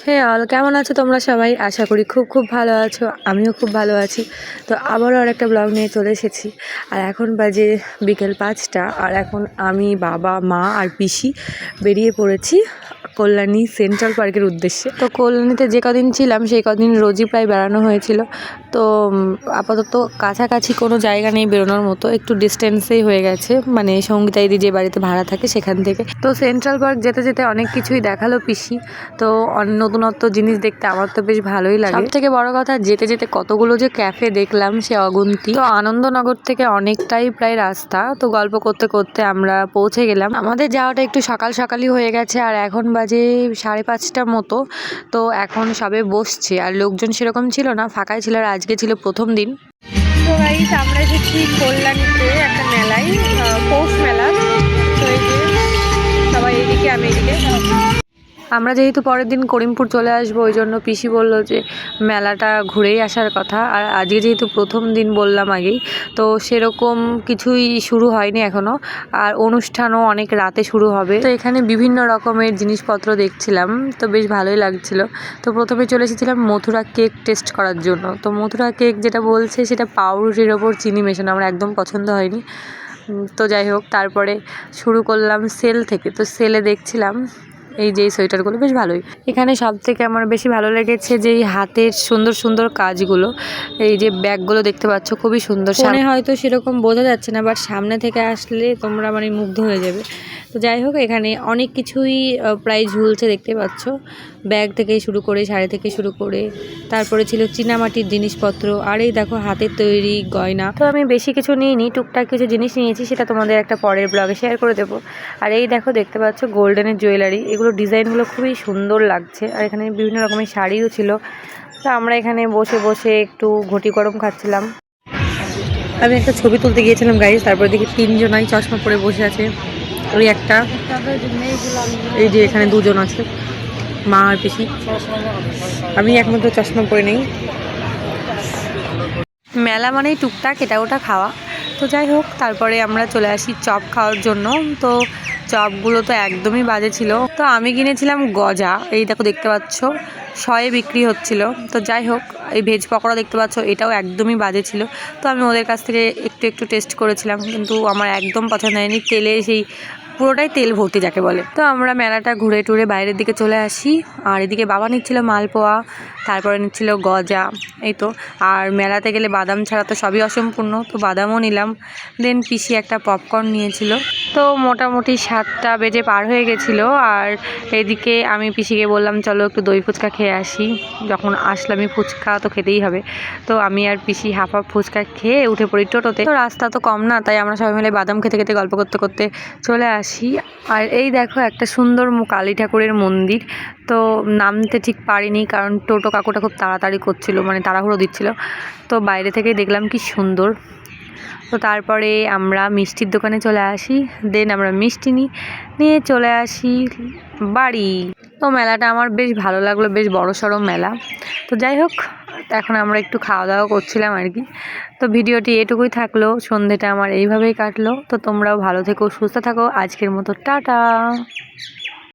হে all, কেমন আছো তোমরা সবাই? আশা করি খুব খুব ভালো আছো। আমিও খুব ভালো আছি। তো আবারও আর একটা ব্লগ নিয়ে চলে এসেছি। আর এখন বাজে বিকেল 5টা। আর এখন আমি, বাবা, মা আর পিসি বেরিয়ে পড়েছি কল্যাণী সেন্ট্রাল পার্কের উদ্দেশ্যে। তো কল্যাণীতে যে কদিন ছিলাম সেই কদিন রোজই প্রায় বেড়ানো হয়েছিল। তো আপাতত কাছাকাছি কোনো জায়গা নেই বেরোনোর মতো, একটু ডিস্টেন্সেই হয়ে গেছে, মানে সঙ্গীতাইদি যে বাড়িতে ভাড়া থাকে সেখান থেকে। তো সেন্ট্রাল পার্ক যেতে যেতে অনেক কিছুই দেখালো পিসি। তো নতুনত্ব জিনিস দেখতে আমার তো বেশ ভালোই লাগে। সব থেকে বড় কথা, যেতে যেতে কতগুলো যে ক্যাফে দেখলাম সে অগুন্তি। তো আনন্দনগর থেকে অনেকটাই প্রায় রাস্তা। তো গল্প করতে করতে আমরা পৌঁছে গেলাম। আমাদের যাওয়াটা একটু সকাল সকালই হয়ে গেছে, আর এখন বাজে 5:30 মতো। তো এখন সবে বসছে, আর লোকজন সেরকম ছিল না, ফাঁকাই ছিল। আর আজকে ছিল প্রথম দিন। তো গাইস, আমরা এসেছি কল্যাণীতে একটা মেলায়, পৌষ মেলা। তো এই যে সবাই এইদিকে, আমি এইদিকে। আমরা যেহেতু পরের দিন করিমপুর চলে আসবো, ওই জন্য পিসি বললো যে মেলাটা ঘুরেই আসার কথা। আর আজকে যেহেতু প্রথম দিন বললাম আগেই, তো সেরকম কিছুই শুরু হয়নি এখনও। আর অনুষ্ঠানও অনেক রাতে শুরু হবে। তো এখানে বিভিন্ন রকমের জিনিসপত্র দেখছিলাম, তো বেশ ভালোই লাগছিল। তো প্রথমে চলে এসেছিলাম মথুরা কেক টেস্ট করার জন্য। তো মথুরা কেক যেটা বলছে সেটা পাউরুটির ওপর চিনি মেশানো, আমার একদম পছন্দ হয়নি। তো যাই হোক, তারপরে শুরু করলাম সেল থেকে। তো সেলে দেখছিলাম এই যে সোয়েটারগুলো বেশ ভালোই। এখানে সব থেকে আমার বেশি ভালো লেগেছে যে এই হাতের সুন্দর সুন্দর কাজগুলো। এই যে ব্যাগগুলো দেখতে পাচ্ছ, খুবই সুন্দর। ফোনে হয়তো সেরকম বোঝা যাচ্ছে না, বাট সামনে থেকে আসলে তোমরা মানে মুগ্ধ হয়ে যাবে। তো যাই হোক, এখানে অনেক কিছুই প্রায় ঝুলছে দেখতে পাচ্ছ, ব্যাগ থেকে শুরু করে, শাড়ি থেকে শুরু করে। তারপরে ছিল চীনামাটির জিনিসপত্র, আর এই দেখো হাতের তৈরি গয়না। তো আমি বেশি কিছু নিইনি, টুকটাক কিছু জিনিস নিয়েছি, সেটা তোমাদের একটা পরের ব্লগে শেয়ার করে দেবো। আর এই দেখো, দেখতে পাচ্ছ গোল্ডেনের জুয়েলারি, এগুলো ডিজাইনগুলো খুবই সুন্দর লাগছে। আর এখানে বিভিন্ন রকমের শাড়িও ছিল। তো আমরা এখানে বসে বসে একটু ঘটি গরম খাচ্ছিলাম। আমি একটা ছবি তুলতে গিয়েছিলাম গাইজ, তারপর দেখি 3জনাই চশমা পরে বসে আছে। ওই একটা, এই যে এখানে 2জন আছে, মা আর পিসি। আমি একমাত্র চশমা পরে নেই। মেলা মানেই টুকটাক এটা ওটা খাওয়া। তো যাই হোক, তারপরে আমরা চলে আসি চপ খাওয়ার জন্য। তো চপগুলো তো একদমই বাজে ছিল। তো আমি কিনেছিলাম গজা, এই দেখো দেখতে পাচ্ছ 100-এ বিক্রি হচ্ছিল। তো যাই হোক, এই ভেজ পকোড়া দেখতে পাচ্ছ, এটাও একদমই বাজে ছিল। তো আমি ওদের কাছ থেকে একটু একটু টেস্ট করেছিলাম, কিন্তু আমার একদম পছন্দ হয়নি। তেলে সেই পুরোটাই তেল ভর্তি যাকে বলে। তো আমরা মেলাটা ঘুরে টুরে বাইরের দিকে চলে আসি। আর এদিকে বাবা নিচ্ছিল মালপোয়া, তারপরে নিচ্ছিল গজা, এই তো। আর মেলাতে গেলে বাদাম ছাড়া তো সবই অসম্পূর্ণ, তো বাদামও নিলাম। দেন পিসি একটা পপকর্ন নিয়েছিল। তো মোটামুটি 7টা বেজে পার হয়ে গেছিলো। আর এদিকে আমি পিসিকে বললাম চলো একটু দই ফুচকা খেয়ে আসি, যখন আসলামই ফুচকা তো খেতেই হবে। তো আমি আর পিসি হাফ ফুচকা খেয়ে উঠে পড়ি টোটোতে। তো রাস্তা তো কম না, তাই আমরা সবাই মিলে বাদাম খেতে খেতে গল্প করতে করতে চলে আসি। আর এই দেখো একটা সুন্দর কালী ঠাকুরের মন্দির। তো নামতে ঠিক পারিনি, কারণ টোটো কাকুটা খুব তাড়াতাড়ি করছিল, মানে তাড়াহুড়ো দিচ্ছিল। তো বাইরে থেকে দেখলাম কি সুন্দর। তো তারপরে আমরা মিষ্টির দোকানে চলে আসি। দেন আমরা মিষ্টি নিয়ে চলে আসি বাড়ি। তো মেলাটা আমার বেশ ভালো লাগলো, বেশ বড়সড় মেলা। তো যাই হোক, এখন আমরা একটু খাওয়া দাওয়া করছিলাম আর কি। তো ভিডিওটি এটুকুই থাকলো, সন্ধ্যেটা আমার এইভাবেই কাটলো। তো তোমরাও ভালো থেকো, সুস্থ থাকো। আজকের মতো টাটা।